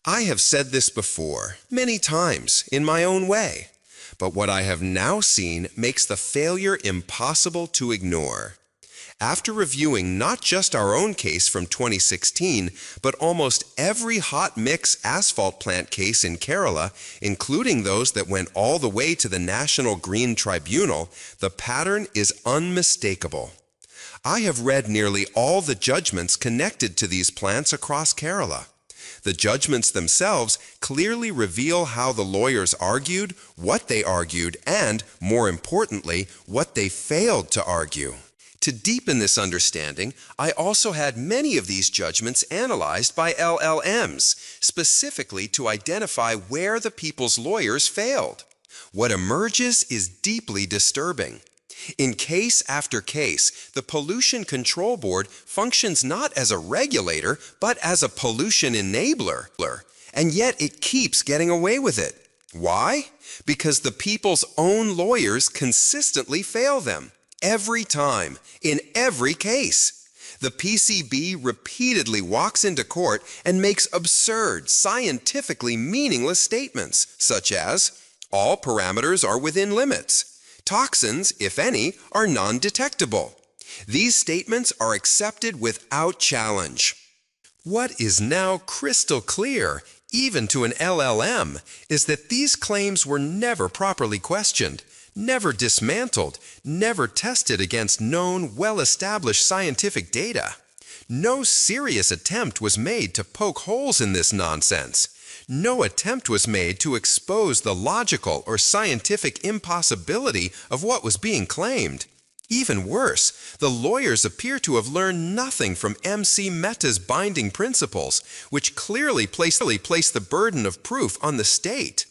I have said this before, many times, in my own way, but what I have now seen makes the failure impossible to ignore. After reviewing not just our own case from 2016, but almost every hot mix asphalt plant case in Kerala, including those that went all the way to the National Green Tribunal, the pattern is unmistakable. I have read nearly all the judgments connected to these plants across Kerala. The judgments themselves clearly reveal how the lawyers argued, what they argued, and, more importantly, what they failed to argue. To deepen this understanding, I also had many of these judgments analyzed by LLMs, specifically to identify where the people's lawyers failed. What emerges is deeply disturbing. In case after case, the Pollution Control Board functions not as a regulator, but as a pollution enabler, and yet it keeps getting away with it. Why? Because the people's own lawyers consistently fail them. Every time, in every case. The PCB repeatedly walks into court and makes absurd, scientifically meaningless statements, such as, all parameters are within limits. Toxins, if any, are non-detectable. These statements are accepted without challenge. What is now crystal clear, even to an LLM, is that these claims were never properly questioned, never dismantled, never tested against known, well-established scientific data. No serious attempt was made to poke holes in this nonsense. No attempt was made to expose the logical or scientific impossibility of what was being claimed. Even worse, the lawyers appear to have learned nothing from MC Mehta's binding principles, which clearly place the burden of proof on the state.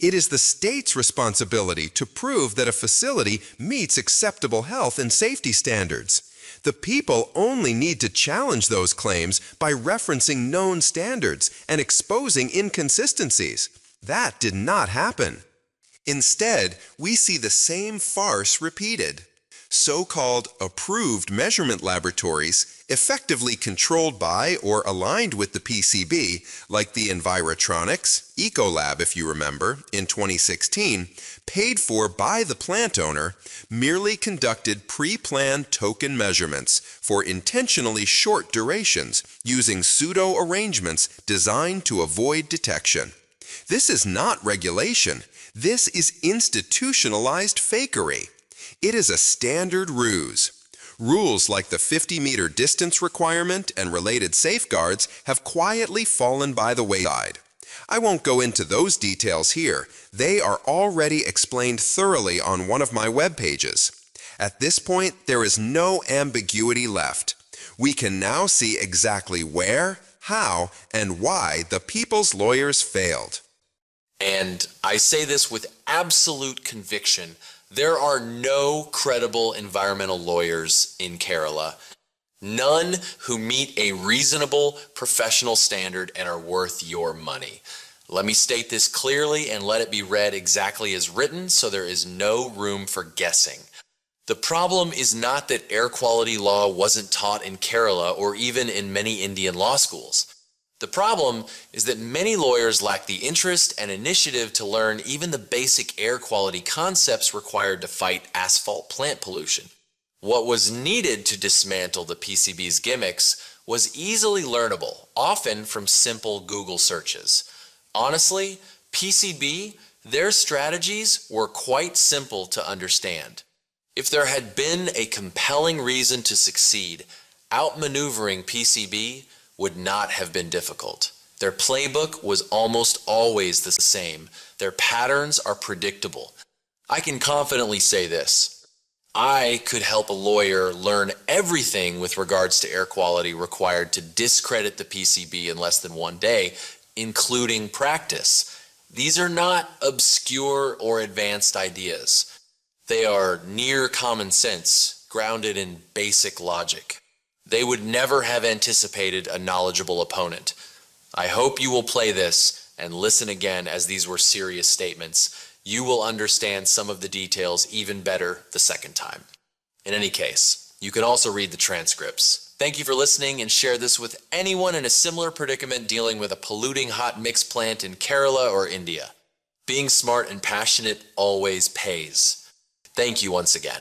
It is the state's responsibility to prove that a facility meets acceptable health and safety standards. The people only need to challenge those claims by referencing known standards and exposing inconsistencies. That did not happen. Instead, we see the same farce repeated. So-called approved measurement laboratories, effectively controlled by or aligned with the PCB, like the Envirotronics, Ecolab if you remember, in 2016, paid for by the plant owner, merely conducted pre-planned token measurements for intentionally short durations using pseudo-arrangements designed to avoid detection. This is not regulation. This is institutionalized fakery. It is a standard ruse. Rules like the 50-meter distance requirement and related safeguards have quietly fallen by the wayside. I won't go into those details here. They are already explained thoroughly on one of my web pages. At this point, there is no ambiguity left. We can now see exactly where, how, and why the people's lawyers failed. And I say this with absolute conviction. There are no credible environmental lawyers in Kerala. None who meet a reasonable professional standard and are worth your money. Let me state this clearly and let it be read exactly as written so there is no room for guessing. The problem is not that air quality law wasn't taught in Kerala or even in many Indian law schools. The problem is that many lawyers lack the interest and initiative to learn even the basic air quality concepts required to fight asphalt plant pollution. What was needed to dismantle the PCB's gimmicks was easily learnable, often from simple Google searches. Honestly, PCB, their strategies were quite simple to understand. If there had been a compelling reason to succeed, outmaneuvering PCB would not have been difficult. Their playbook was almost always the same. Their patterns are predictable. I can confidently say this. I could help a lawyer learn everything with regards to air quality required to discredit the PCB in less than one day, including practice. These are not obscure or advanced ideas. They are near common sense, grounded in basic logic. They would never have anticipated a knowledgeable opponent. I hope you will play this and listen again, as these were serious statements. You will understand some of the details even better the second time. In any case, you can also read the transcripts. Thank you for listening, and share this with anyone in a similar predicament dealing with a polluting hot mix plant in Kerala or India. Being smart and passionate always pays. Thank you once again.